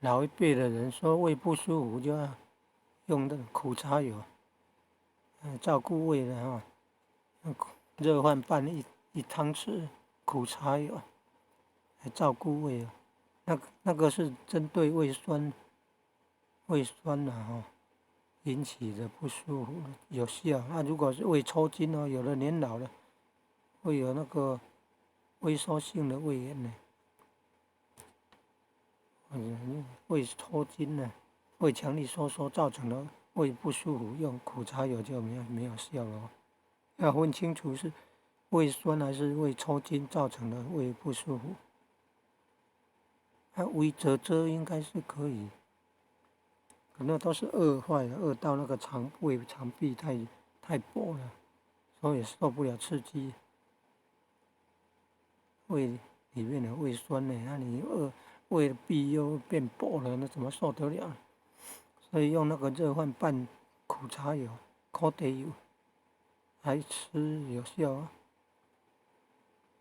老一辈的人说胃不舒服就要用那个苦茶油，照顾胃的哈，热饭拌一汤匙苦茶油来照顾胃啊。那个是针对胃酸的哈引起的不舒服有效。那如果是胃抽筋哦，有的年老了会有那个萎缩性的胃炎呢，胃抽筋呢，胃强力收缩造成的胃不舒服，用苦茶油就没有效了哦。要分清楚是胃酸还是胃抽筋造成的胃不舒服。胃褶应该是可以，可能都是饿坏了，饿到那个胃肠壁太薄了，所以受不了刺激，胃里面的胃酸呢，那你胃的壁又变薄了，那怎么受得了？所以用那个热饭拌苦茶油、烤茶油来吃有效啊。